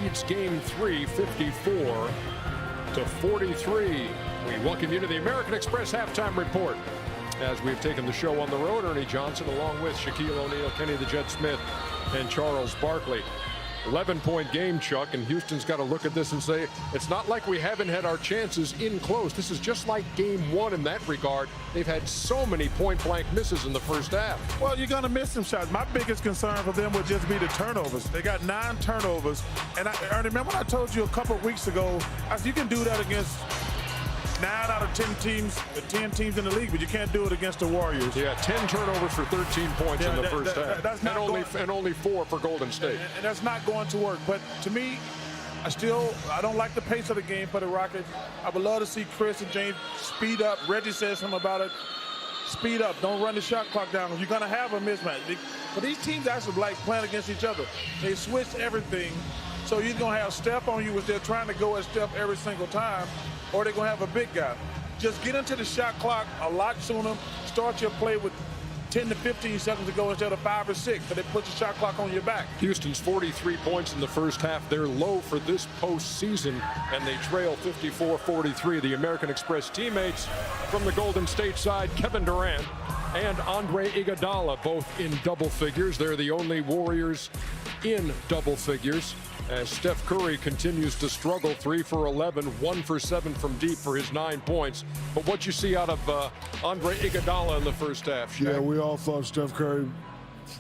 leads Game 3, 54-43. We welcome you to the American Express Halftime Report. As we've taken the show on the road, Ernie Johnson along with Shaquille O'Neal, Kenny the Jet Smith, and Charles Barkley. 11-point game, Chuck, and Houston's got to look at this and say, it's not like we haven't had our chances in close. This is just like Game 1 in that regard. They've had so many point-blank misses in the first half. Well, you're going to miss some shots. My biggest concern for them would just be the turnovers. They got 9 turnovers. And Ernie, remember when I told you a couple of weeks ago, I said you can do that against 9 out of 10 teams, 10 teams in the league, but you can't do it against the Warriors. Yeah, 10 turnovers for 13 points in the first half. And only 4 for Golden State. And that's not going to work. But to me, I don't like the pace of the game for the Rockets. I would love to see Chris and James speed up. Reggie says something about it. Speed up. Don't run the shot clock down. You're going to have a mismatch. But these teams actually like playing against each other. They switch everything. So you're going to have Steph on you, which they're trying to go at Steph every single time, or they're going to have a big guy. Just get into the shot clock a lot sooner. Start your play with 10 to 15 seconds to go instead of 5 or 6, so they put the shot clock on your back. Houston's 43 points in the first half. They're low for this postseason, and they trail 54-43. The American Express teammates from the Golden State side, Kevin Durant and Andre Iguodala, both in double figures. They're the only Warriors in double figures, as Steph Curry continues to struggle. 3 for 11, 1 for 7 from deep for his 9 points. But what you see out of Andre Iguodala in the first half, Shaq? Yeah, we all thought Steph Curry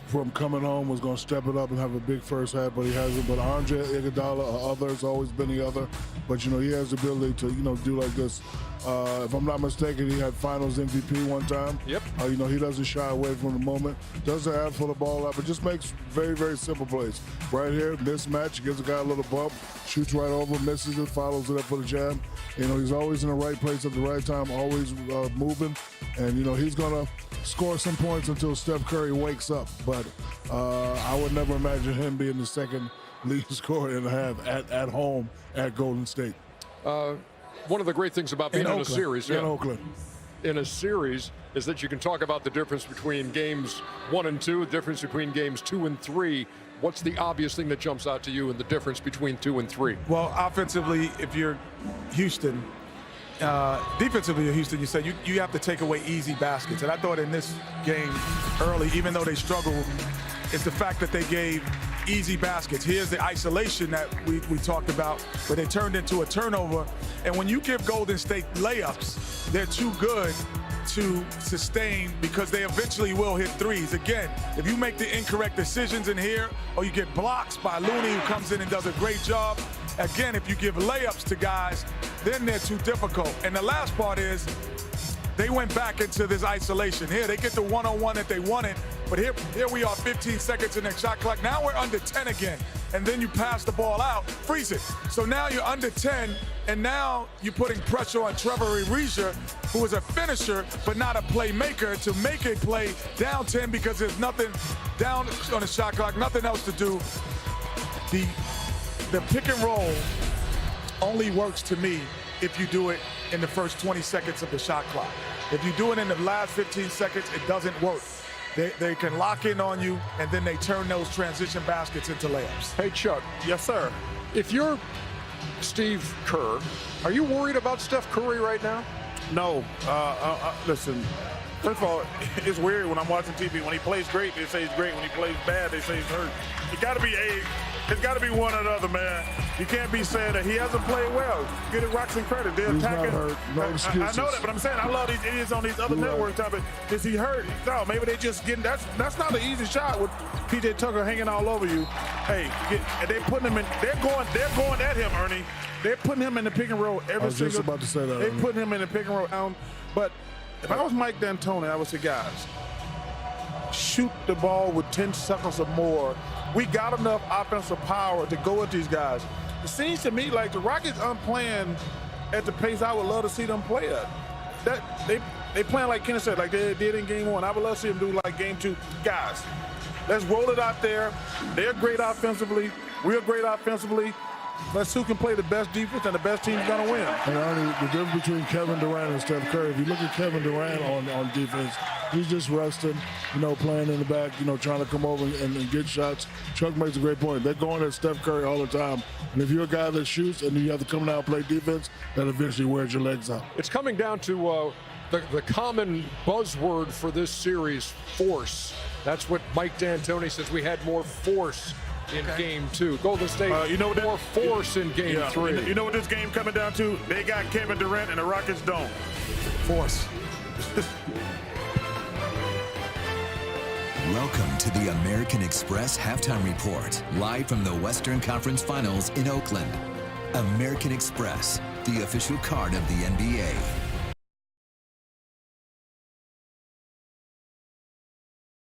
from coming home was going to step it up and have a big first half, but he hasn't. But Andre Iguodala or others, always been the other. But, you know, he has the ability to, do like this. If I'm not mistaken, he had finals MVP one time. Yep. He doesn't shy away from the moment. Doesn't ask for the ball out, but just makes very, very simple plays. Right here, mismatch, gives a guy a little bump, shoots right over, misses it, follows it up for the jam. He's always in the right place at the right time, always moving. And, he's going to score some points until Steph Curry wakes up. But I would never imagine him being the second lead scorer in the half at home at Golden State. One of the great things about being in a series, in Oakland, in a series, is that you can talk about the difference between games 1 and 2, the difference between games 2 and 3. What's the obvious thing that jumps out to you in the difference between 2 and 3? Well, offensively, if you're Houston, defensively, you're Houston, you said you have to take away easy baskets. And I thought in this game early, even though they struggled, it's the fact that they gave easy baskets. Here's the isolation that we talked about, but they turned into a turnover. And when you give Golden State layups, they're too good to sustain because they eventually will hit threes. Again, if you make the incorrect decisions in here, or you get blocks by Looney, who comes in and does a great job, again, if you give layups to guys, then they're too difficult. And the last part is, they went back into this isolation. Here, they get the one-on-one that they wanted, but here we are, 15 seconds in the shot clock. Now we're under 10 again, and then you pass the ball out, freeze it. So now you're under 10, and now you're putting pressure on Trevor Ariza, who is a finisher but not a playmaker, to make a play down 10 because there's nothing down on the shot clock, nothing else to do. The pick and roll only works to me if you do it in the first 20 seconds of the shot clock. If you do it in the last 15 seconds, it doesn't work. They can lock in on you, and then they turn those transition baskets into layups. Hey, Chuck. Yes, sir. If you're Steve Kerr, are you worried about Steph Curry right now? No. Listen, first of all, it's weird when I'm watching TV. When he plays great, they say he's great. When he plays bad, they say he's hurt. It's got to be one or the other, man. You can't be saying that he hasn't played well. Get it, rocks and credit. They're attacking. Not hurt. No excuses. I know that, but I'm saying I love these idiots on these other networks. Is he hurt? No, maybe they just getting. That's not an easy shot with PJ Tucker hanging all over you. Hey, and they putting him in. They're going at him, Ernie. They're putting him in the pick and roll every single. I was just about to say that. They're putting him in the pick and roll. But if I was Mike D'Antoni, I would say, guys, shoot the ball with 10 seconds or more. We got enough offensive power to go at these guys. It seems to me like the Rockets aren't playing at the pace I would love to see them play at. They playing like Kenny said, like they did in game 1. I would love to see them do like game 2. Guys, let's roll it out there. They're great offensively. We're great offensively. Let's who can play the best defense, and the best team's going to win. And Arnie, the difference between Kevin Durant and Steph Curry, if you look at Kevin Durant on defense, he's just resting, playing in the back, trying to come over and get shots. Chuck makes a great point. They're going at Steph Curry all the time. And if you're a guy that shoots and you have to come down and play defense, that eventually wears your legs out. It's coming down to the common buzzword for this series, force. That's what Mike D'Antoni says. We had more force in Game 2. Golden State, more force in Game 3. You know what this game coming down to? They got Kevin Durant and the Rockets don't. Force. Welcome to the American Express Halftime Report, live from the Western Conference Finals in Oakland. American Express, the official card of the NBA.